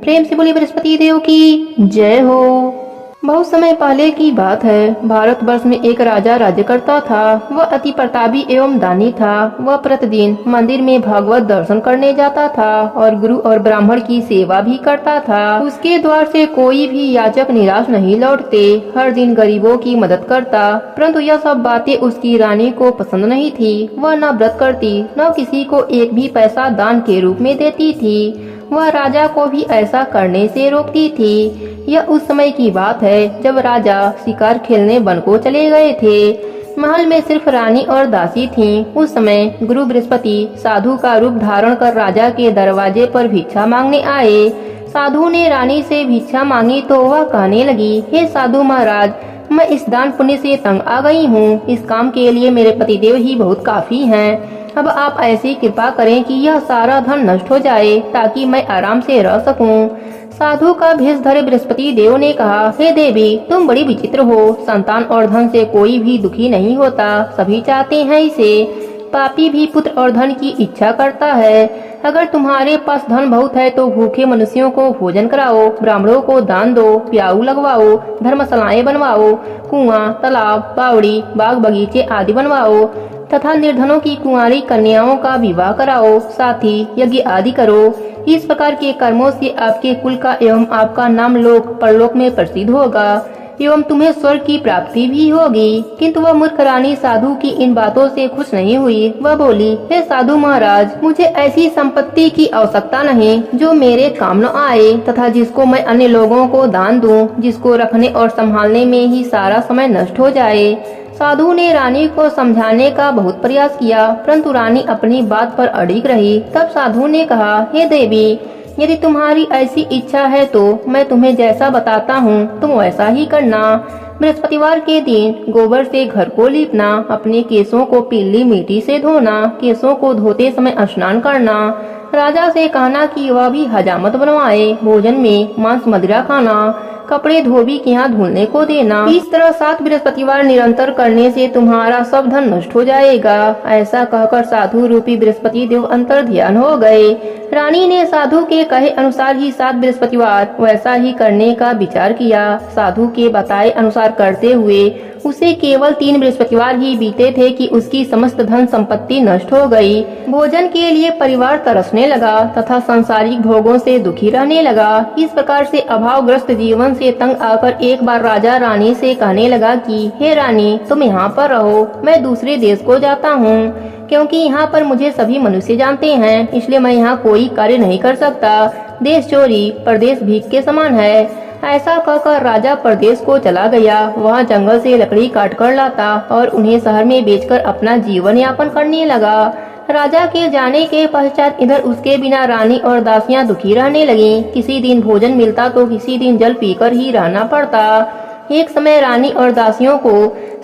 प्रेम से बोली बृहस्पति देव की जय हो। बहुत समय पहले की बात है। भारतवर्ष में एक राजा राज्य करता था। वह अति प्रतापी एवं दानी था। वह प्रतिदिन मंदिर में भागवत दर्शन करने जाता था और गुरु और ब्राह्मण की सेवा भी करता था। उसके द्वार से कोई भी याचक निराश नहीं लौटते। हर दिन गरीबों की मदद करता। परंतु यह सब बातें उसकी रानी को पसंद नहीं थी। वह न व्रत करती, न किसी को एक भी पैसा दान के रूप में देती थी। वह राजा को भी ऐसा करने से रोकती थी। यह उस समय की बात है जब राजा शिकार खेलने वन को चले गए थे। महल में सिर्फ रानी और दासी थीं। उस समय गुरु बृहस्पति साधु का रूप धारण कर राजा के दरवाजे पर भिक्षा मांगने आए। साधु ने रानी से भिक्षा मांगी तो वह कहने लगी, हे साधु महाराज, मैं इस दान पुण्य से तंग आ गई हूँ। इस काम के लिए मेरे पतिदेव ही बहुत काफी हैं। अब आप ऐसी कृपा करें कि यह सारा धन नष्ट हो जाए ताकि मैं आराम से रह सकूं। साधु का भेष धरे बृहस्पति देव ने कहा, हे देवी, तुम बड़ी विचित्र हो। संतान और धन से कोई भी दुखी नहीं होता, सभी चाहते हैं इसे। पापी भी पुत्र और धन की इच्छा करता है। अगर तुम्हारे पास धन बहुत है तो भूखे मनुष्यों को भोजन कराओ, ब्राह्मणों को दान दो, प्याऊ लगवाओ, धर्मशालाएं बनवाओ, कुआं, तालाब, बावड़ी, बाग बगीचे आदि बनवाओ तथा निर्धनों की कुंवारी कन्याओं का विवाह कराओ, साथ ही यज्ञ आदि करो। इस प्रकार के कर्मों से आपके कुल का एवं आपका नाम लोक परलोक में प्रसिद्ध होगा एवं तुम्हें स्वर्ग की प्राप्ति भी होगी। किंतु वह मूर्ख रानी साधु की इन बातों से खुश नहीं हुई। वह बोली, हे साधु महाराज, मुझे ऐसी संपत्ति की आवश्यकता नहीं जो मेरे काम न आए तथा जिसको मैं अन्य लोगों को दान दूं, जिसको रखने और संभालने में ही सारा समय नष्ट हो जाए। साधु ने रानी को समझाने का बहुत प्रयास किया, परंतु रानी अपनी बात पर अड़िग रही। तब साधु ने कहा, हे देवी, यदि तुम्हारी ऐसी इच्छा है तो मैं तुम्हें जैसा बताता हूँ तुम वैसा ही करना। बृहस्पतिवार के दिन गोबर से घर को लीपना, अपने केसों को पीली मिट्टी से धोना, केसों को धोते समय स्नान करना, राजा से कहना कि वह भी हजामत बनवाए, भोजन में मांस मदिरा खाना, कपड़े धोबी के यहाँ धुलने को देना। इस तरह 7 बृहस्पतिवार निरंतर करने से तुम्हारा सब धन नष्ट हो जाएगा। ऐसा कहकर साधु रूपी बृहस्पति देव अंतर ध्यान हो गए। रानी ने साधु के कहे अनुसार ही 7 बृहस्पतिवार वैसा ही करने का विचार किया। साधु के बताए अनुसार करते हुए उसे केवल 3 बृहस्पतिवार ही बीते थे कि उसकी समस्त धन संपत्ति नष्ट हो गई। भोजन के लिए परिवार तरसने लगा तथा सांसारिक भोगों से दुखी रहने लगा। इस प्रकार से अभावग्रस्त जीवन से तंग आकर एक बार राजा रानी से कहने लगा कि हे रानी, तुम यहाँ पर रहो, मैं दूसरे देश को जाता हूँ। क्योंकि यहाँ पर मुझे सभी मनुष्य जानते हैं, इसलिए मैं यहाँ कोई कार्य नहीं कर सकता। देश चोरी परदेश भीख के समान है। ऐसा कहकर राजा परदेश को चला गया। वहाँ जंगल से लकड़ी काट कर लाता और उन्हें शहर में बेचकर अपना जीवन यापन करने लगा। राजा के जाने के पश्चात इधर उसके बिना रानी और दासियां दुखी रहने लगीं। किसी दिन भोजन मिलता तो किसी दिन जल पीकर ही रहना पड़ता। एक समय रानी और दासियों को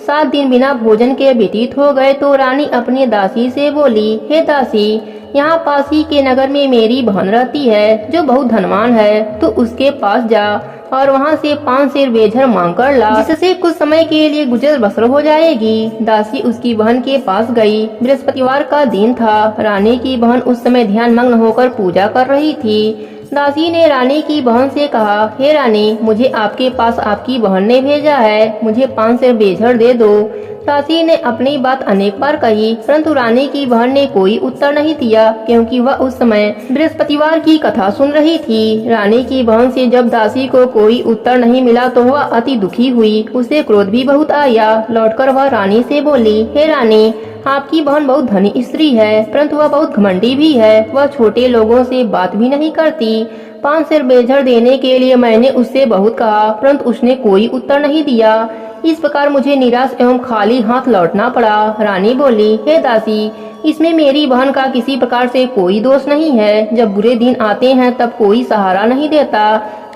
7 दिन बिना भोजन के व्यतीत हो गए तो रानी अपनी दासी से बोली, हे दासी, यहाँ पास ही के नगर में मेरी बहन रहती है जो बहुत धनवान है, तो उसके पास जा और वहाँ से 5 सेर बेझर मांग कर ला, जिससे कुछ समय के लिए गुजर बसर हो जाएगी। दासी उसकी बहन के पास गई। बृहस्पतिवार का दिन था। रानी की बहन उस समय ध्यान मग्न होकर पूजा कर रही थी। दासी ने रानी की बहन से कहा, हे रानी, मुझे आपके पास आपकी बहन ने भेजा है, मुझे 5 सेर बेझर दे दो। दासी ने अपनी बात अनेक बार कही, परंतु रानी की बहन ने कोई उत्तर नहीं दिया, क्योंकि वह उस समय बृहस्पतिवार की कथा सुन रही थी। रानी की बहन से जब दासी को कोई उत्तर नहीं मिला तो वह अति दुखी हुई। उसे क्रोध भी बहुत आया। लौटकर वह रानी से बोली, हे रानी, आपकी बहन बहुत धनी स्त्री है, परंतु वह बहुत घमंडी भी है। वह छोटे लोगों से बात भी नहीं करती। 5 सेर बेझर देने के लिए मैंने उससे बहुत कहा, परंतु उसने कोई उत्तर नहीं दिया। इस प्रकार मुझे निराश एवं खाली हाथ लौटना पड़ा। रानी बोली, हे दासी, इसमें मेरी बहन का किसी प्रकार से कोई दोष नहीं है। जब बुरे दिन आते हैं तब कोई सहारा नहीं देता,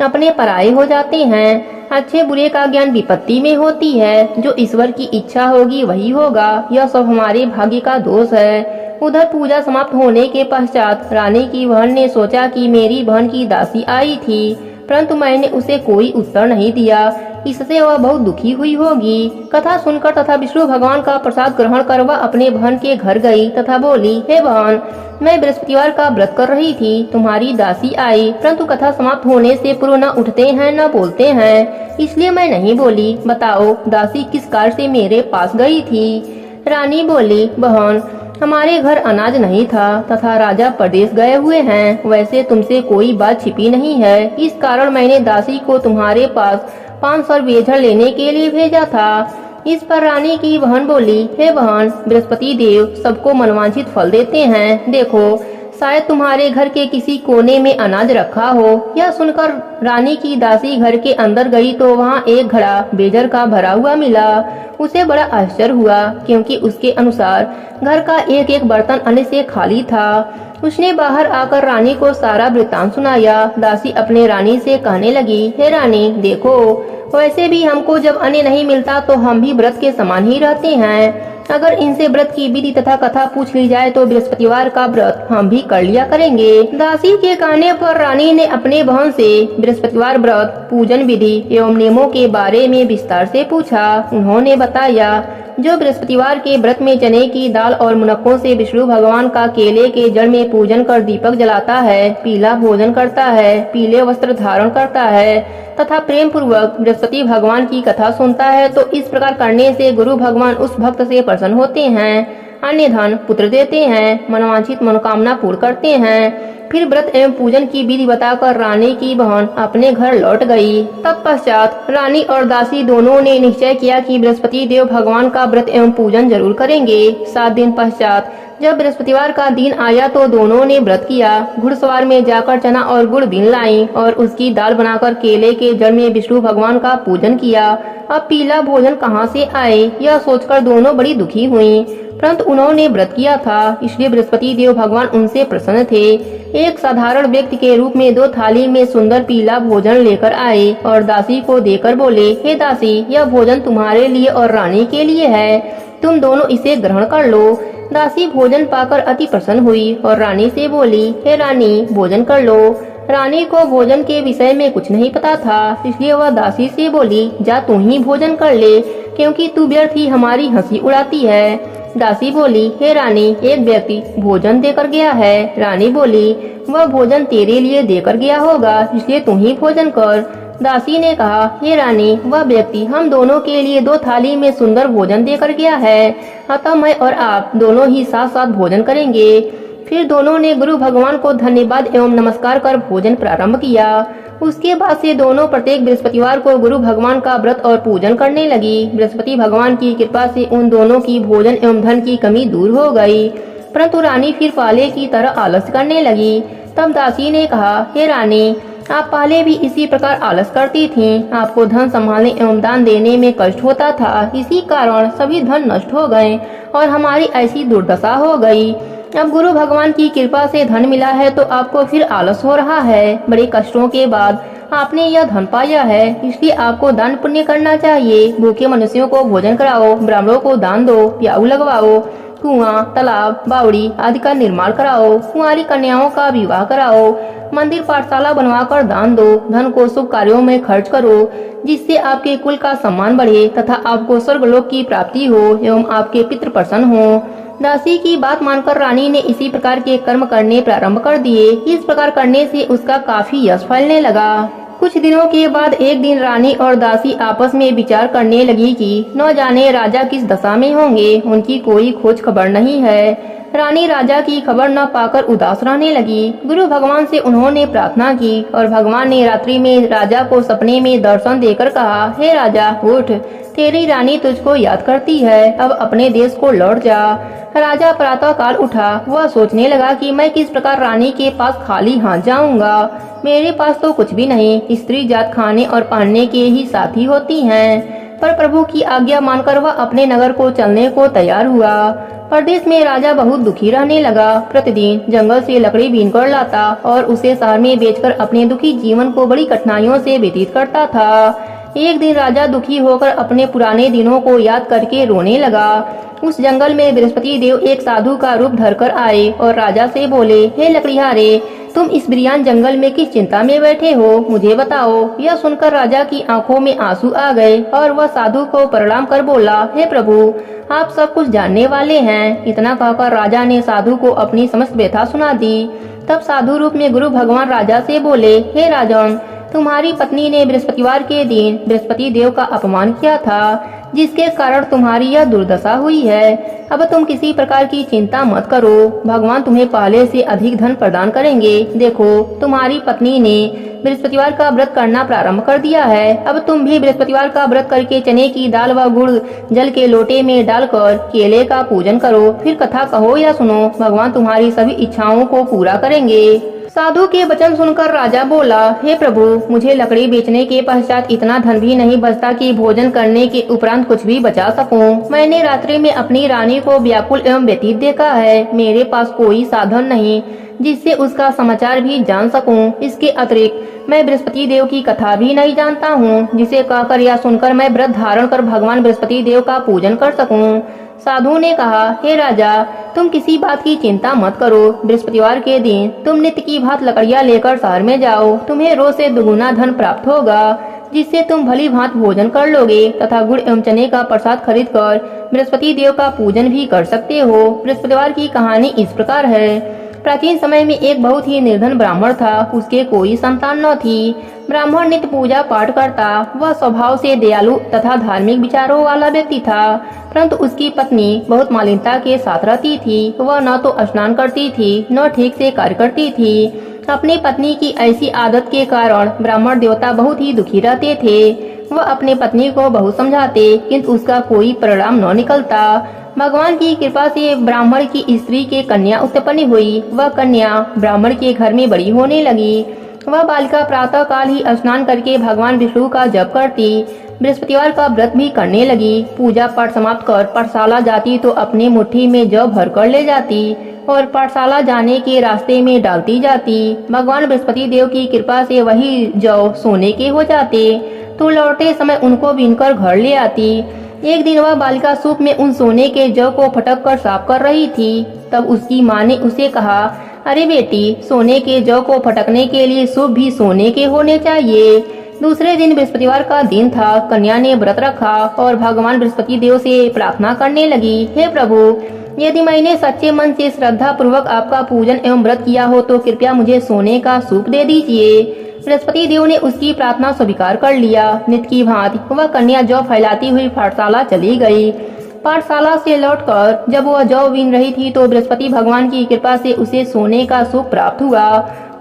अपने पराये हो जाते हैं। अच्छे बुरे का ज्ञान विपत्ति में होती है। जो ईश्वर की इच्छा होगी वही होगा। यह सब हमारे भाग्य का दोष है। उधर पूजा समाप्त होने के पश्चात रानी की बहन ने सोचा कि मेरी बहन की दासी आई थी, परंतु मैंने उसे कोई उत्तर नहीं दिया। इससे वह बहुत दुखी हुई होगी। कथा सुनकर तथा विष्णु भगवान का प्रसाद ग्रहण कर वह अपने बहन के घर गई तथा बोली, हे बहन, मैं बृहस्पतिवार का व्रत कर रही थी, तुम्हारी दासी आई, परंतु कथा समाप्त होने से पूर्व न उठते हैं न बोलते हैं, इसलिए मैं नहीं बोली। बताओ दासी किस कार्य से मेरे पास गई थी? रानी बोली, बहन, हमारे घर अनाज नहीं था तथा राजा प्रदेश गए हुए हैं। वैसे तुमसे कोई बात छिपी नहीं है, इस कारण मैंने दासी को तुम्हारे पास 500 बेझड़ लेने के लिए भेजा था। इस पर रानी की बहन बोली, हे बहन, बृहस्पति देव सबको मनवांछित फल देते हैं। देखो, शायद तुम्हारे घर के किसी कोने में अनाज रखा हो। यह सुनकर रानी की दासी घर के अंदर गई तो वहाँ एक घड़ा बेजर का भरा हुआ मिला। उसे बड़ा आश्चर्य हुआ, क्योंकि उसके अनुसार घर का एक एक बर्तन अन्न से खाली था। उसने बाहर आकर रानी को सारा वृत्तांत सुनाया। दासी अपने रानी से कहने लगी, हे रानी, देखो, वैसे भी हमको जब अन्न नहीं मिलता तो हम भी व्रत के समान ही रहते हैं। अगर इनसे व्रत की विधि तथा कथा पूछ ली जाए तो बृहस्पतिवार का व्रत हम भी कर लिया करेंगे। दासी के कहने पर रानी ने अपने बहन से बृहस्पतिवार व्रत, पूजन विधि एवं नियमों के बारे में विस्तार से पूछा। उन्होंने बताया, जो बृहस्पतिवार के व्रत में चने की दाल और मुनक्कों से विष्णु भगवान का केले के जड़ में पूजन कर दीपक जलाता है, पीला भोजन करता है, पीले वस्त्र धारण करता है तथा प्रेम पूर्वक बृहस्पति भगवान की कथा सुनता है, तो इस प्रकार करने से गुरु भगवान उस भक्त से प्रसन्न होते हैं, अन्य धन पुत्र देते हैं, मनोवांछित मनोकामना पूर्ण करते हैं। फिर व्रत एवं पूजन की विधि बताकर रानी की बहन अपने घर लौट गई। तत्पश्चात रानी और दासी दोनों ने निश्चय किया कि बृहस्पति देव भगवान का व्रत एवं पूजन जरूर करेंगे। 7 दिन पश्चात जब बृहस्पतिवार का दिन आया तो दोनों ने व्रत किया। घुड़सवार में जाकर चना और गुड़ बीन लाई और उसकी दाल बनाकर केले के जड़ में विष्णु भगवान का पूजन किया। अब पीला भोजन कहाँ से आए, यह सोचकर दोनों बड़ी दुखी हुई, परंतु उन्होंने व्रत किया था, इसलिए बृहस्पति देव भगवान उनसे प्रसन्न थे। एक साधारण व्यक्ति के रूप में 2 थाली में सुंदर पीला भोजन लेकर आए और दासी को देकर बोले, हे दासी, यह भोजन तुम्हारे लिए और रानी के लिए है, तुम दोनों इसे ग्रहण कर लो। दासी भोजन पाकर अति प्रसन्न हुई और रानी से बोली, हे रानी, भोजन कर लो। रानी को भोजन के विषय में कुछ नहीं पता था, इसलिए वह दासी से बोली, जा तू ही भोजन कर ले, क्योंकि तू व्यर्थ ही हमारी हंसी उड़ाती है। दासी बोली, हे रानी, एक व्यक्ति भोजन देकर गया है। रानी बोली, वह भोजन तेरे लिए देकर गया होगा, इसलिए तू ही भोजन कर। दासी ने कहा, हे रानी, वह व्यक्ति हम दोनों के लिए 2 थाली में सुंदर भोजन देकर गया है, अतः मैं और आप दोनों ही साथ साथ भोजन करेंगे। फिर दोनों ने गुरु भगवान को धन्यवाद एवं नमस्कार कर भोजन प्रारंभ किया। उसके बाद से दोनों प्रत्येक बृहस्पतिवार को गुरु भगवान का व्रत और पूजन करने लगी। बृहस्पति भगवान की कृपा से उन दोनों की भोजन एवं धन की कमी दूर हो गई, परंतु रानी फिर पहले की तरह आलस्य करने लगी। तब दासी ने कहा, हे रानी, आप पहले भी इसी प्रकार आलस करती थीं। आपको धन संभालने एवं दान देने में कष्ट होता था, इसी कारण सभी धन नष्ट हो गए और हमारी ऐसी दुर्दशा हो गई। अब गुरु भगवान की कृपा से धन मिला है तो आपको फिर आलस हो रहा है। बड़े कष्टों के बाद आपने यह धन पाया है, इसलिए आपको दान पुण्य करना चाहिए। भूखे मनुष्यों को भोजन कराओ, ब्राह्मणों को दान दो, प्याऊ लगवाओ, कुआं, तालाब, बावड़ी आदि का निर्माण कराओ, कुंवारी कन्याओं का विवाह कराओ, मंदिर पाठशाला बनवाकर दान दो, धन को शुभ कार्यों में खर्च करो, जिससे आपके कुल का सम्मान बढ़े तथा आपको स्वर्गलोक की प्राप्ति हो एवं आपके पितृ प्रसन्न हो। दासी की बात मानकर रानी ने इसी प्रकार के कर्म करने प्रारंभ कर दिए। इस प्रकार करने से उसका काफी यश फैलने लगा। कुछ दिनों के बाद एक दिन रानी और दासी आपस में विचार करने लगी कि न जाने राजा किस दशा में होंगे, उनकी कोई खोज खबर नहीं है। रानी राजा की खबर न पाकर उदास रहने लगी। गुरु भगवान से उन्होंने प्रार्थना की और भगवान ने रात्रि में राजा को सपने में दर्शन देकर कहा, हे राजा, उठ, तेरी रानी तुझको याद करती है, अब अपने देश को लौट जा। राजा प्रातः काल उठा। वह सोचने लगा कि मैं किस प्रकार रानी के पास खाली हाथ जाऊंगा। मेरे पास तो कुछ भी नहीं, स्त्री जात खाने और पहनने के ही साथी होती हैं। पर प्रभु की आज्ञा मानकर वह अपने नगर को चलने को तैयार हुआ। प्रदेश में राजा बहुत दुखी रहने लगा। प्रतिदिन जंगल से लकड़ी बीन कर लाता और उसे शहर में बेचकर अपने दुखी जीवन को बड़ी कठिनाइयों से व्यतीत करता था। एक दिन राजा दुखी होकर अपने पुराने दिनों को याद करके रोने लगा। उस जंगल में बृहस्पति देव एक साधु का रूप धरकर आए और राजा से बोले, हे लकड़िहारे, तुम इस बिरियान जंगल में किस चिंता में बैठे हो, मुझे बताओ। यह सुनकर राजा की आंखों में आंसू आ गए और वह साधु को प्रणाम कर बोला, हे प्रभु, आप सब कुछ जानने वाले हैं। इतना कहकर राजा ने साधु को अपनी समस्त व्यथा सुना दी। तब साधु रूप में गुरु भगवान राजा से बोले, हे राजन, तुम्हारी पत्नी ने बृहस्पतिवार के दिन बृहस्पति देव का अपमान किया था, जिसके कारण तुम्हारी यह दुर्दशा हुई है। अब तुम किसी प्रकार की चिंता मत करो, भगवान तुम्हें पहले से अधिक धन प्रदान करेंगे। देखो, तुम्हारी पत्नी ने बृहस्पतिवार का व्रत करना प्रारंभ कर दिया है। अब तुम भी बृहस्पतिवार का व्रत करके चने की दाल व गुड़ जल के लोटे में डालकर केले का पूजन करो, फिर कथा कहो या सुनो, भगवान तुम्हारी सभी इच्छाओं को पूरा करेंगे। साधु के वचन सुनकर राजा बोला, हे प्रभु, मुझे लकड़ी बेचने के पश्चात इतना धन भी नहीं बचता कि भोजन करने के उपरांत कुछ भी बचा सकूं। मैंने रात्रि में अपनी रानी को व्याकुल एवं व्यतीत देखा है। मेरे पास कोई साधन नहीं जिससे उसका समाचार भी जान सकूं। इसके अतिरिक्त मैं बृहस्पति देव की कथा भी नहीं जानता हूँ, जिसे कहकर या सुनकर मैं व्रत धारण कर भगवान बृहस्पति देव का पूजन कर सकूं। साधु ने कहा, हे राजा, तुम किसी बात की चिंता मत करो। बृहस्पतिवार के दिन तुम नित्य की भांति लकड़ियाँ लेकर शहर में जाओ। तुम्हें रोज से दुगुना धन प्राप्त होगा, जिससे तुम भली भांति भोजन कर लोगे तथा गुड़ एवं चने का प्रसाद खरीद कर बृहस्पति देव का पूजन भी कर सकते हो। बृहस्पतिवार की कहानी इस प्रकार है। प्राचीन समय में एक बहुत ही निर्धन ब्राह्मण था। उसके कोई संतान न थी। ब्राह्मण नित्य पूजा पाठ करता। वह स्वभाव से दयालु तथा धार्मिक विचारों वाला व्यक्ति था, परंतु उसकी पत्नी बहुत मलिनता के साथ रहती थी। वह न तो स्नान करती थी, न ठीक से कार्य करती थी। अपनी पत्नी की ऐसी आदत के कारण ब्राह्मण देवता बहुत ही दुखी रहते थे। वह अपने पत्नी को बहुत समझाते, किंतु उसका कोई परिणाम न निकलता। भगवान की कृपा से ब्राह्मण की स्त्री के कन्या उत्पन्न हुई। वह कन्या ब्राह्मण के घर में बड़ी होने लगी। वह बालिका प्रातः काल ही स्नान करके भगवान विष्णु का जप करती। बृहस्पतिवार का व्रत भी करने लगी। पूजा पाठ समाप्त कर पाठशाला जाती तो अपने मुट्ठी में जौ भर कर ले जाती और पाठशाला जाने के रास्ते में डालती जाती। भगवान बृहस्पति देव की कृपा से वही जौ सोने के हो जाते तो लौटते समय उनको बीनकर घर ले आती। एक दिन वह बालिका सूप में उन सोने के जौ को फटक कर साफ कर रही थी। तब उसकी माँ ने उसे कहा, अरे बेटी, सोने के जौ को फटकने के लिए सूप भी सोने के होने चाहिए। दूसरे दिन बृहस्पतिवार का दिन था। कन्या ने व्रत रखा और भगवान बृहस्पति देव से प्रार्थना करने लगी, हे प्रभु, यदि मैंने सच्चे मन से श्रद्धा पूर्वक आपका पूजन एवं व्रत किया हो तो कृपया मुझे सोने का सूप दे दीजिए। बृहस्पति देव ने उसकी प्रार्थना स्वीकार कर लिया। नित्य की भांति वह कन्या जौ फैलाती हुई पाठशाला चली गई। पाठशाला से लौटकर जब वह जौ बीन रही थी तो बृहस्पति भगवान की कृपा से उसे सोने का सूप प्राप्त हुआ।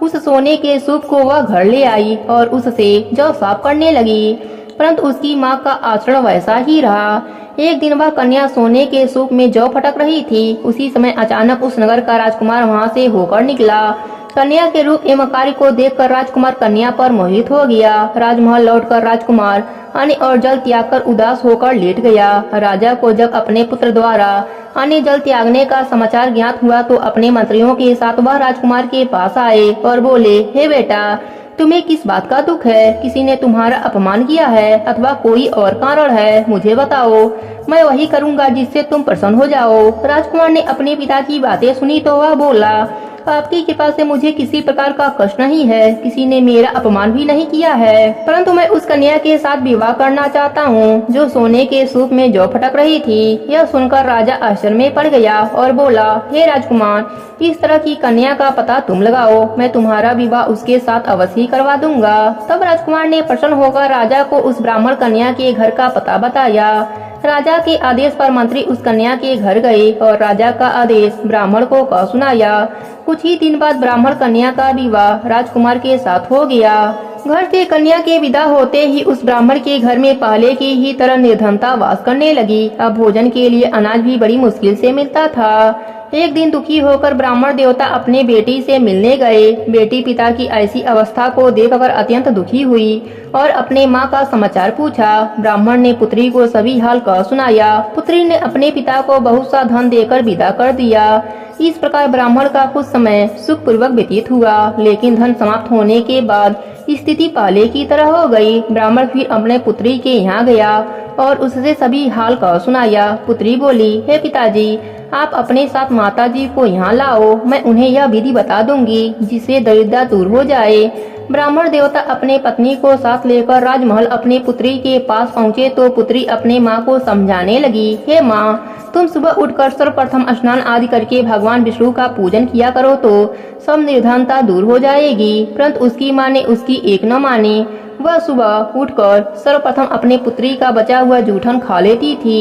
उस सोने के सूप को वह घर ले आई और उससे जौ साफ करने लगी, परंतु उसकी माँ का आचरण वैसा ही रहा। एक दिन वह कन्या सोने के सूप में जौ फटक रही थी। उसी समय अचानक उस नगर का राजकुमार वहाँ से होकर निकला। कन्या के रूप एवं कार्य को देखकर राजकुमार कन्या पर मोहित हो गया। राजमहल लौटकर राजकुमार अन्न और जल त्याग कर उदास होकर लेट गया। राजा को जब अपने पुत्र द्वारा अन्न जल त्यागने का समाचार ज्ञात हुआ तो अपने मंत्रियों के साथ वह राजकुमार के पास आए और बोले, हे बेटा, तुम्हें किस बात का दुख है? किसी ने तुम्हारा अपमान किया है अथवा कोई और कारण है? मुझे बताओ, मैं वही करूँगा जिससे तुम प्रसन्न हो जाओ। राजकुमार ने अपने पिता की बातें सुनी तो वह बोला, आपकी कृपा से मुझे किसी प्रकार का कष्ट नहीं है। किसी ने मेरा अपमान भी नहीं किया है, परंतु मैं उस कन्या के साथ विवाह करना चाहता हूँ जो सोने के सूप में जौ फटक रही थी। यह सुनकर राजा आश्चर्य में पड़ गया और बोला, हे राजकुमार, इस तरह की कन्या का पता तुम लगाओ, मैं तुम्हारा विवाह उसके साथ अवश्य करवा दूंगा। तब राजकुमार ने प्रसन्न होकर राजा को उस ब्राह्मण कन्या के घर का पता बताया। राजा के आदेश पर मंत्री उस कन्या के घर गए और राजा का आदेश ब्राह्मण को कह सुनाया। कुछ ही दिन बाद ब्राह्मण कन्या का विवाह राजकुमार के साथ हो गया। घर से कन्या के विदा होते ही उस ब्राह्मण के घर में पहले की ही तरह निर्धनता वास करने लगी। अब भोजन के लिए अनाज भी बड़ी मुश्किल से मिलता था। एक दिन दुखी होकर ब्राह्मण देवता अपने बेटी से मिलने गए। बेटी पिता की ऐसी अवस्था को देखकर अत्यंत दुखी हुई और अपने माँ का समाचार पूछा। ब्राह्मण ने पुत्री को सभी हाल कह सुनाया। पुत्री ने अपने पिता को बहुत सा धन देकर विदा कर दिया। इस प्रकार ब्राह्मण का कुछ समय सुख पूर्वक व्यतीत हुआ, लेकिन धन समाप्त होने के बाद स्थिति पहले की तरह हो गई। ब्राह्मण फिर अपने पुत्री के यहाँ गया और उससे सभी हाल कह सुनाया। पुत्री बोली, हे पिताजी, आप अपने साथ माताजी को यहाँ लाओ, मैं उन्हें यह विधि बता दूंगी जिससे दरिद्रता दूर हो जाए। ब्राह्मण देवता अपने पत्नी को साथ लेकर राजमहल अपनी पुत्री के पास पहुँचे तो पुत्री अपने माँ को समझाने लगी, हे माँ, तुम सुबह उठकर सर्वप्रथम स्नान आदि करके भगवान विष्णु का पूजन किया करो तो सब निर्धनता दूर हो जाएगी। परंतु उसकी माँ ने उसकी एक न मानी। वह सुबह उठकर सर्वप्रथम अपने पुत्री का बचा हुआ जूठन खा लेती थी।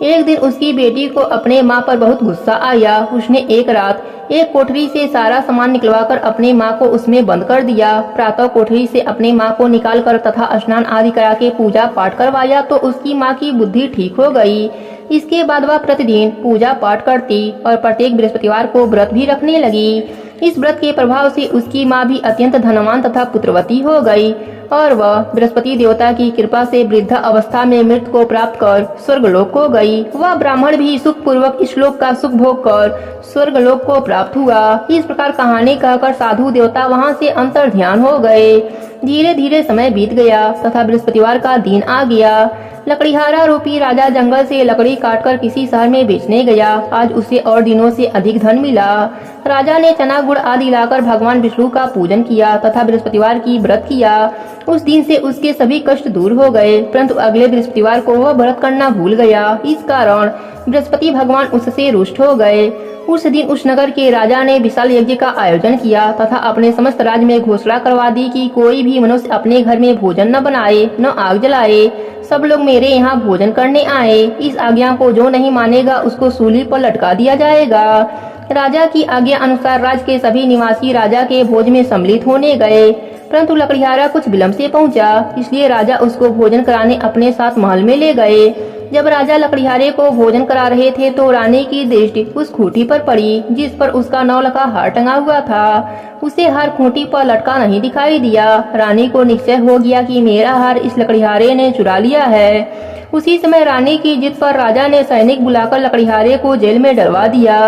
एक दिन उसकी बेटी को अपने माँ पर बहुत गुस्सा आया। उसने एक रात एक कोठरी से सारा सामान निकलवाकर अपने माँ को उसमें बंद कर दिया। प्रातः कोठरी से अपने माँ को निकालकर तथा स्नान आदि करा के पूजा पाठ करवाया तो उसकी माँ की बुद्धि ठीक हो गई। इसके बाद वह प्रतिदिन पूजा पाठ करती और प्रत्येक बृहस्पतिवार को व्रत भी रखने लगी। इस व्रत के प्रभाव से उसकी माँ भी अत्यंत धनवान तथा पुत्रवती हो गई और वह बृहस्पति देवता की कृपा से वृद्धा अवस्था में मृत्यु को प्राप्त कर स्वर्गलोक को गई। वह ब्राह्मण भी सुख पूर्वक इस लोक का सुख भोग कर स्वर्गलोक को प्राप्त हुआ। इस प्रकार कहानी कहकर साधु देवता वहाँ से अंतर ध्यान हो गए। धीरे धीरे समय बीत गया तथा बृहस्पतिवार का दिन आ गया। लकड़ीहारा रूपी राजा जंगल से लकड़ी काटकर किसी शहर में बेचने गया। आज उसे और दिनों से अधिक धन मिला। राजा ने चना गुड़ आदि लाकर भगवान विष्णु का पूजन किया तथा बृहस्पतिवार की व्रत किया। उस दिन से उसके सभी कष्ट दूर हो गए, परंतु अगले बृहस्पतिवार को वह व्रत करना भूल गया। इस कारण बृहस्पति भगवान उससे रुष्ट हो गए। उस दिन उस नगर के राजा ने विशाल यज्ञ का आयोजन किया तथा अपने समस्त राज्य में घोषणा करवा दी कि कोई भी मनुष्य अपने घर में भोजन न बनाए न आग जलाए। सब लोग मेरे यहाँ भोजन करने आए। इस आज्ञा को जो नहीं मानेगा उसको सूली पर लटका दिया जाएगा। राजा की आज्ञा अनुसार राज्य के सभी निवासी राजा के भोज में सम्मिलित होने गए, परंतु लकड़ीहारा कुछ विलम्ब से पहुंचा, इसलिए राजा उसको भोजन कराने अपने साथ महल में ले गए। जब राजा लकड़ीहारे को भोजन करा रहे थे तो रानी की दृष्टि उस खूंटी पर पड़ी जिस पर उसका 9 लखा हार टंगा हुआ था। उसे हार खूंटी पर लटका नहीं दिखाई दिया। रानी को निश्चय हो गया कि मेरा हार इस लकड़ीहारे ने चुरा लिया है। उसी समय रानी की जिद पर राजा ने सैनिक बुलाकर लकड़ीहारे को जेल में डलवा दिया।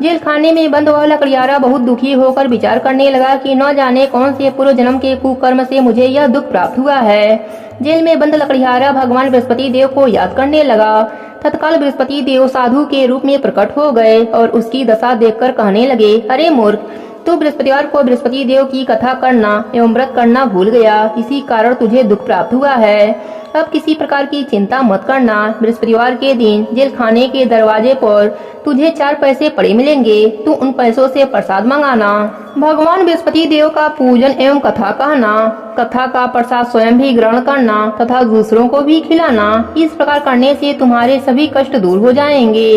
जेल खाने में बंद हुआ लकड़ीहारा बहुत दुखी होकर विचार करने लगा कि न जाने कौन से पूर्व जन्म के कुकर्म से मुझे यह दुख प्राप्त हुआ है। जेल में बंद लकड़ीहारा भगवान बृहस्पति देव को याद करने लगा। तत्काल बृहस्पति देव साधु के रूप में प्रकट हो गए और उसकी दशा देखकर कहने लगे, अरे मूर्ख, तू बृहस्पतिवार को बृहस्पति देव की कथा करना एवं व्रत करना भूल गया, इसी कारण तुझे दुख प्राप्त हुआ है। अब किसी प्रकार की चिंता मत करना। बृहस्पतिवार के दिन जेल खाने के दरवाजे पर तुझे 4 पैसे पड़े मिलेंगे। तू उन पैसों से प्रसाद मंगाना। भगवान बृहस्पति देव का पूजन एवं कथा कहना, कथा का प्रसाद स्वयं भी ग्रहण करना तथा दूसरों को भी खिलाना। इस प्रकार करने से तुम्हारे सभी कष्ट दूर हो जाएंगे।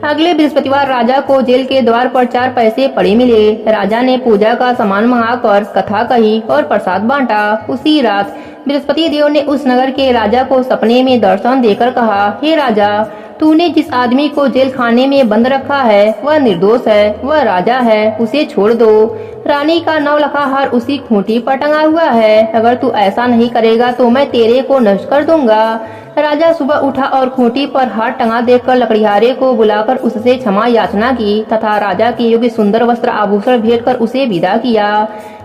अगले बृहस्पतिवार राजा को जेल के द्वार पर 4 पैसे पड़े मिले। राजा ने पूजा का सामान मंगाकर कथा कही और प्रसाद बांटा। उसी रात बृहस्पति देव ने उस नगर के राजा को सपने में दर्शन देकर कहा, हे राजा, तूने जिस आदमी को जेल खाने में बंद रखा है वह निर्दोष है, वह राजा है, उसे छोड़ दो। रानी का 9 लखा हार उसी खूंटी पर टंगा हुआ है। अगर तू ऐसा नहीं करेगा तो मैं तेरे को नष्ट कर दूंगा। राजा सुबह उठा और खूंटी पर हार टंगा देखकर लकड़ीहारे को बुलाकर उससे क्षमा याचना की तथा राजा के योग्य सुंदर वस्त्र आभूषण भेंट कर उसे विदा किया।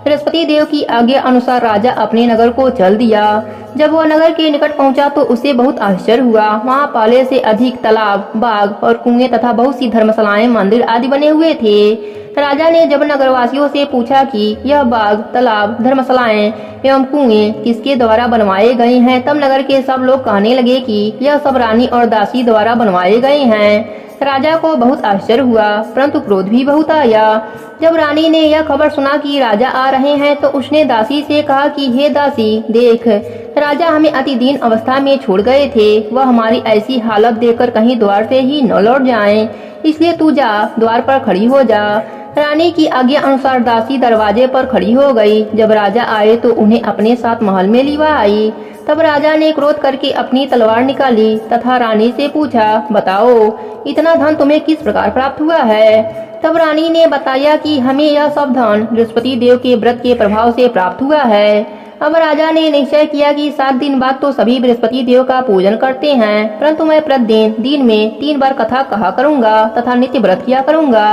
बृहस्पति देव की आज्ञा अनुसार राजा अपने नगर को चल दिया। जब वह नगर के निकट पहुंचा तो उसे बहुत आश्चर्य हुआ। वहां पहले से अधिक तालाब, बाग और कुएं तथा बहुत सी धर्मशालाएं, मंदिर आदि बने हुए थे। राजा ने जब नगरवासियों से पूछा कि यह बाग, तालाब, धर्मशालाएं एवं कुएं किसके द्वारा बनवाए गए हैं, तब नगर के सब लोग कहने लगे कि यह सब रानी और दासी द्वारा बनवाए गए हैं। राजा को बहुत आश्चर्य हुआ, परंतु क्रोध भी बहुत आया। जब रानी ने यह खबर सुना कि राजा आ रहे हैं तो उसने दासी से कहा कि हे दासी, देख, राजा हमें अति दीन अवस्था में छोड़ गए थे। वह हमारी ऐसी हालत देखकर कहीं द्वार से ही न लौट जाएं, इसलिए तू जा, द्वार पर खड़ी हो जा। रानी की आज्ञा अनुसार दासी दरवाजे पर खड़ी हो गई। जब राजा आए तो उन्हें अपने साथ महल में लिवा आई। तब राजा ने क्रोध करके अपनी तलवार निकाली तथा रानी से पूछा, बताओ, इतना धन तुम्हें किस प्रकार प्राप्त हुआ है? तब रानी ने बताया कि हमें यह सब धन बृहस्पति देव के व्रत के प्रभाव से प्राप्त हुआ है। अब राजा ने निश्चय किया कि 7 दिन बाद तो सभी बृहस्पति देव का पूजन करते हैं, परंतु मैं प्रतिदिन दिन में 3 बार कथा कहा करूंगा तथा नित्य व्रत किया करूंगा।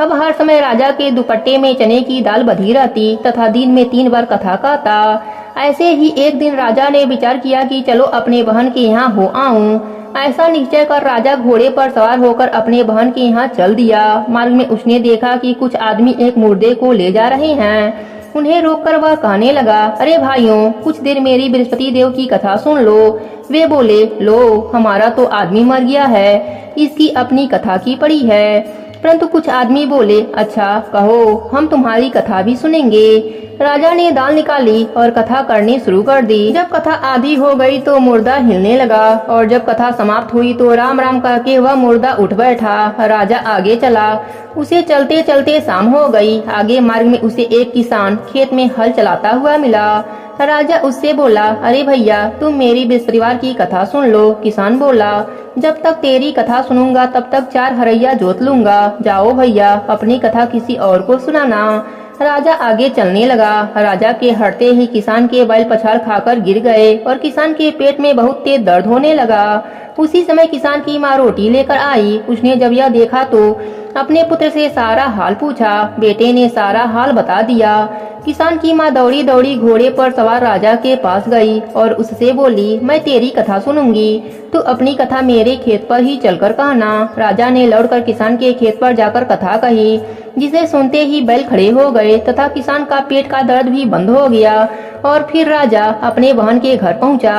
अब हर समय राजा के दुपट्टे में चने की दाल बधी रहती तथा दिन में 3 बार कथा कहता। ऐसे ही एक दिन राजा ने विचार किया कि चलो अपने बहन के यहाँ हो आऊं। ऐसा निश्चय कर राजा घोड़े पर सवार होकर अपने बहन के यहाँ चल दिया। मार्ग में उसने देखा कि कुछ आदमी एक मुर्दे को ले जा रहे हैं। उन्हें रोककर वह कहने लगा, अरे भाइयों, कुछ देर मेरी बृहस्पति देव की कथा सुन लो। वे बोले, लो, हमारा तो आदमी मर गया है, इसकी अपनी कथा की पड़ी है। परंतु कुछ आदमी बोले, अच्छा कहो, हम तुम्हारी कथा भी सुनेंगे। राजा ने दाल निकाली और कथा करनी शुरू कर दी। जब कथा आधी हो गई तो मुर्दा हिलने लगा और जब कथा समाप्त हुई तो राम राम करके वह मुर्दा उठ बैठा। राजा आगे चला। उसे चलते चलते शाम हो गई। आगे मार्ग में उसे एक किसान खेत में हल चलाता हुआ मिला। राजा उससे बोला, अरे भैया, तुम मेरी बृहस्पतिवार की कथा सुन लो। किसान बोला, जब तक तेरी कथा सुनूंगा तब तक 4 हरैया जोत लूंगा। जाओ भैया, अपनी कथा किसी और को सुनाना। राजा आगे चलने लगा। राजा के हटते ही किसान के बैल पछाड़ खाकर गिर गए और किसान के पेट में बहुत तेज दर्द होने लगा। उसी समय किसान की माँ रोटी लेकर आई। उसने जब यह देखा तो अपने पुत्र से सारा हाल पूछा। बेटे ने सारा हाल बता दिया। किसान की माँ दौड़ी दौड़ी घोड़े पर सवार राजा के पास गई और उससे बोली, मैं तेरी कथा सुनूंगी, तू अपनी कथा मेरे खेत पर ही चलकर कहना। राजा ने लौटकर किसान के खेत पर जाकर कथा कही, जिसे सुनते ही बैल खड़े हो गए तथा किसान का पेट का दर्द भी बंद हो गया। और फिर राजा अपने बहन के घर पहुंचा।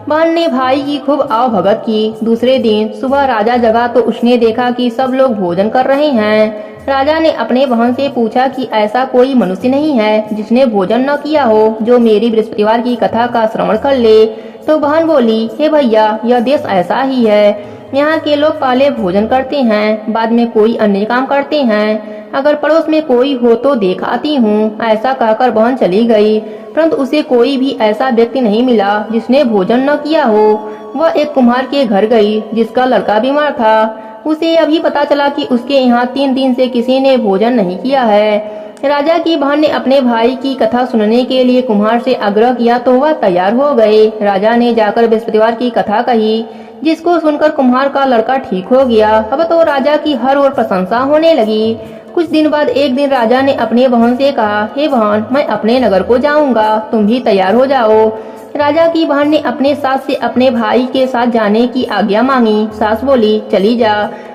बहन ने भाई की खूब आव भगत की। दूसरे दिन सुबह राजा जगा तो उसने देखा कि सब लोग भोजन कर रहे हैं। राजा ने अपने बहन से पूछा कि ऐसा कोई मनुष्य नहीं है जिसने भोजन न किया हो, जो मेरी बृहस्पतिवार की कथा का श्रवण कर ले। तो बहन बोली, हे भैया, यह देश ऐसा ही है। यहाँ के लोग पहले भोजन करते हैं, बाद में कोई अन्य काम करते हैं। अगर पड़ोस में कोई हो तो देख आती हूँ। ऐसा कहकर बहन चली गई, परंतु उसे कोई भी ऐसा व्यक्ति नहीं मिला जिसने भोजन न किया हो। वह एक कुम्हार के घर गई जिसका लड़का बीमार था। उसे अभी पता चला कि उसके यहाँ 3 दिन से किसी ने भोजन नहीं किया है। राजा की बहन ने अपने भाई की कथा सुनने के लिए कुम्हार से आग्रह किया तो वह तैयार हो गए। राजा ने जाकर बृहस्पतिवार की कथा कही, जिसको सुनकर कुम्हार का लड़का ठीक हो गया। अब तो राजा की हर ओर प्रशंसा होने लगी। कुछ दिन बाद एक दिन राजा ने अपने बहन से कहा, हे बहन, मैं अपने नगर को जाऊंगा, तुम भी तैयार हो जाओ। राजा की बहन ने अपने सास से अपने भाई के साथ जाने की आज्ञा मांगी। सास बोली, चली जा,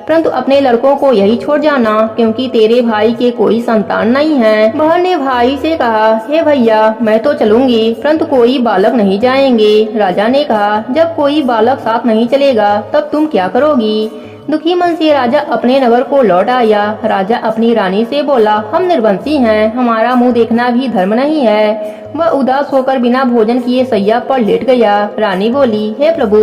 परंतु अपने लड़कों को यही छोड़ जाना, क्योंकि तेरे भाई के कोई संतान नहीं है। बहन ने भाई से कहा, हे भैया, मैं तो चलूंगी, परंतु कोई बालक नहीं जाएंगे। राजा ने कहा, जब कोई बालक साथ नहीं चलेगा तब तुम क्या करोगी? दुखी मन से राजा अपने नगर को लौट आया। राजा अपनी रानी से बोला, हम निर्वंशी हैं, हमारा मुंह देखना भी धर्म नहीं है। वह उदास होकर बिना भोजन किए सैया पर लेट गया। रानी बोली, हे प्रभु,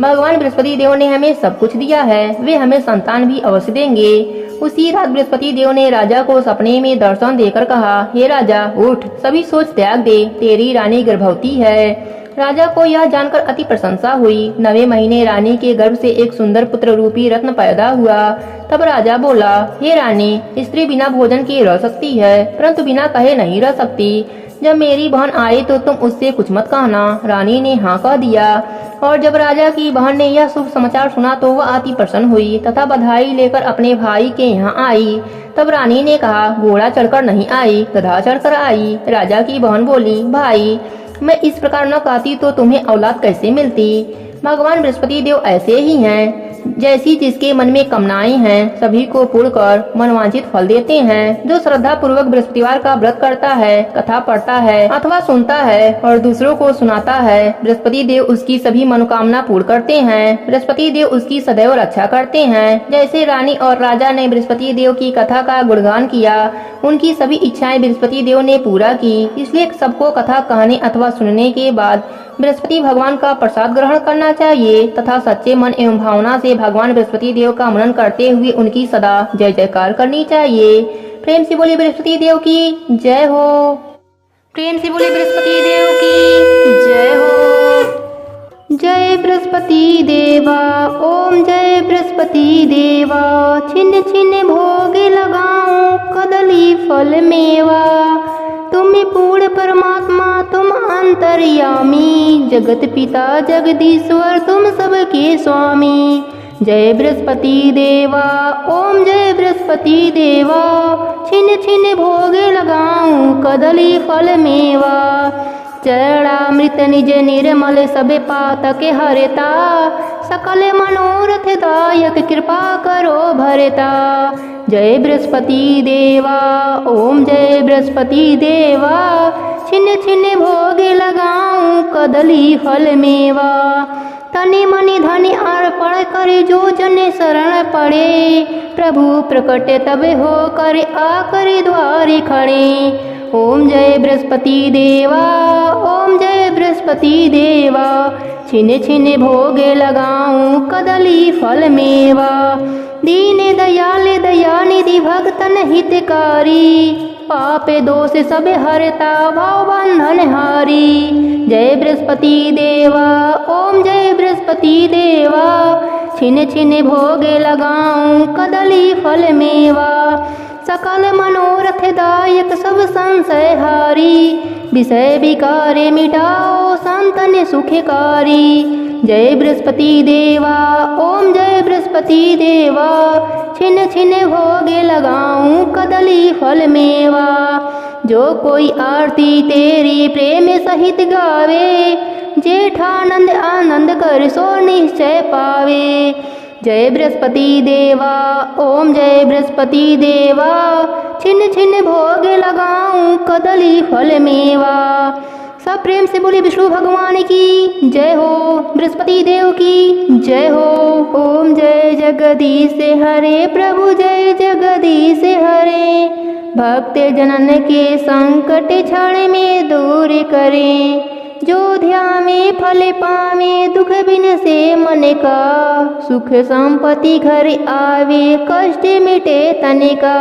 भगवान बृहस्पति देव ने हमें सब कुछ दिया है, वे हमें संतान भी अवश्य देंगे। उसी रात बृहस्पति देव ने राजा को सपने में दर्शन देकर कहा, हे राजा, उठ, सभी सोच त्याग दे, तेरी रानी गर्भवती है। राजा को यह जानकर अति प्रशंसा हुई। 9वें महीने रानी के गर्भ से एक सुंदर पुत्र रूपी रत्न पैदा हुआ। तब राजा बोला, हे रानी, स्त्री बिना भोजन के रह सकती है, परंतु बिना कहे नहीं रह सकती। जब मेरी बहन आए तो तुम उससे कुछ मत कहना। रानी ने हाँ कह दिया। और जब राजा की बहन ने यह शुभ समाचार सुना तो वह अति प्रसन्न हुई तथा बधाई लेकर अपने भाई के यहाँ आई। तब रानी ने कहा, घोड़ा चढ़कर नहीं आई, गधा चढ़कर आई। राजा की बहन बोली, भाई, मैं इस प्रकार न कहती तो तुम्हें औलाद कैसे मिलती? भगवान बृहस्पति देव ऐसे ही हैं, जैसी जिसके मन में कामनाएं हैं सभी को पूर्ण कर मनवांछित फल देते हैं। जो श्रद्धा पूर्वक बृहस्पतिवार का व्रत करता है, कथा पढ़ता है अथवा सुनता है और दूसरों को सुनाता है, बृहस्पति देव उसकी सभी मनोकामना पूर्ण करते हैं। बृहस्पति देव उसकी सदैव रक्षा करते हैं। जैसे रानी और राजा ने बृहस्पति देव की कथा का गुणगान किया, उनकी सभी इच्छाएं बृहस्पति देव ने पूरा की। इसलिए सबको कथा कहने अथवा सुनने के बाद बृहस्पति भगवान का प्रसाद ग्रहण करना चाहिए तथा सच्चे मन एवं भावना से भगवान बृहस्पति देव का मनन करते हुए उनकी सदा जय जयकार करनी चाहिए। प्रेम से बोले बृहस्पति देव की जय हो। प्रेम से बोले बृहस्पति देव की जय हो। जय बृहस्पति देवा, ओम जय बृहस्पति देवा। छिन्न छिन्न भोग लगाऊं कदली फल मेवा। तुम पूर्ण परमात्मा, तुम अंतर्यामी, जगत पिता जगदीश्वर, तुम सबके स्वामी। जय बृहस्पति देवा, ओम जय बृहस्पति देवा। छिन्न छिन्न भोग लगाऊं कदली फल मेवा। चरणामृत निज निर्मल सब पातक हरता। सकल मनोरथ दायक कृपा करो भरता। जय बृहस्पति देवा ओम जय बृहस्पति देवा, छिन्न छिन्न भोग लगाऊं कदली फल मेवा। तनि मनि धनि अर्पण करे जो जन शरण पड़े, प्रभु प्रकट तब हो करे आकर द्वारे खड़े। ओम जय बृहस्पति देवा ओम जय बृहस्पति देवा, छिन्न छिन्न भोग लगाऊं कदली फल मेवा। दीन दयाल दयानिधि भक्तन हितकारी, पापे दोष सब हरता भव बंधन हारी। जय बृहस्पति देवा ओम जय बृहस्पति देवा, छिन्न छिन्न भोग लगाऊं कदली फल मेवा। सकल मनोरथ दायक सब संशय हारी, विषय विकारे मिटाओ संतन सुखकारी। जय बृहस्पति देवा ओम जय बृहस्पति देवा, छिन्न छिन्न भोग लगाऊं कदली फल मेवा। जो कोई आरती तेरी प्रेम सहित गावे, जेठानंद आनंद कर सो निश्चय पावे। जय बृहस्पति देवा ओम जय बृहस्पति देवा, छिन्न छिन्न भोग लगाऊं कदली फल मेवा। सब प्रेम से बोले विष्णु भगवान की जय हो, बृहस्पति देव की जय हो। ओम जय जगदीश हरे प्रभु जय जगदीश हरे, भक्त जनन के संकट क्षण में दूर करें। जो ध्यामे फल पावे दुख बिन से मन का, सुख संपत्ति घर आवे कष्ट मिटे तन का।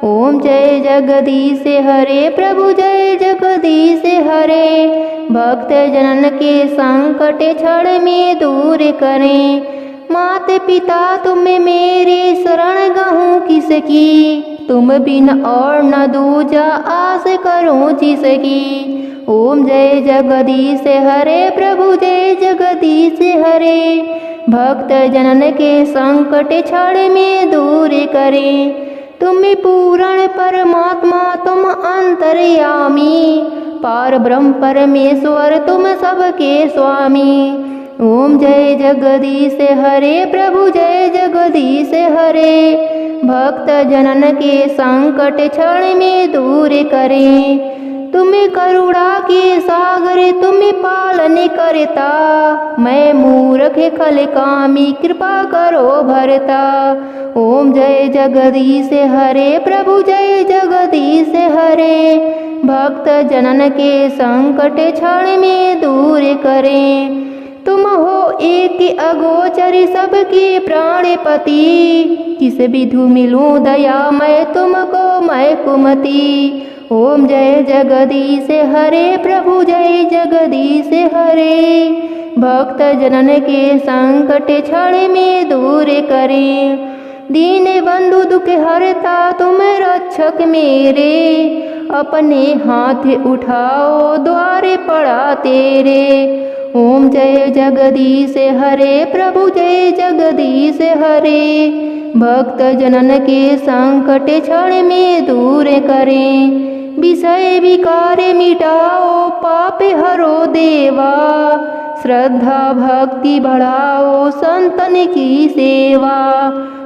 ओम जय जगदीश हरे प्रभु जय जगदीश हरे, भक्त जनन के संकट क्षण में दूर करें। मात पिता तुम मेरे शरण गहूँ किसकी, तुम बिन और न दूजा आस करूँ जिसकी। ओम जय जगदीश हरे प्रभु जय जगदीश हरे, भक्त जनन के संकट क्षण में दूर करें। तुम पूर्ण परमात्मा तुम अंतर्यामी, पार ब्रह्म परमेश्वर तुम सबके स्वामी। ओम जय जगदीश हरे प्रभु जय जगदीश हरे, भक्त जनन के संकट क्षण में दूर करें। तुम करुणा के सागर तुम पालन करता, मैं मूर्ख खल कामी कृपा करो भरता। ओम जय जगदीश हरे प्रभु जय जगदीश हरे, भक्त जनन के संकट क्षण में दूर करें। तुम हो एक अगोचर सबके प्राणपति, किस विधु मिलूं दया मैं तुमको मैं कुमति। ओम जय जगदीश हरे प्रभु जय जगदीश हरे, भक्त जनन के संकट क्षण में दूर करें। दीन बंधु दुख हरता तुम रक्षक मेरे, अपने हाथ उठाओ द्वारे पड़ा तेरे। ओम जय जगदीश हरे प्रभु जय जगदीश हरे, भक्त जनन के संकट क्षण में दूर करें। विषय विकार मिटाओ पाप हरो देवा, श्रद्धा भक्ति बढ़ाओ संतन की सेवा।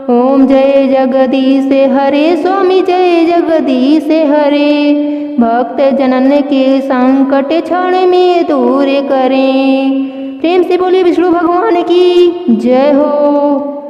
ओम जय जगदीश हरे स्वामी जय जगदीश हरे, भक्त जनन के संकट क्षण में दूर करें। प्रेम से बोले विष्णु भगवान की जय हो।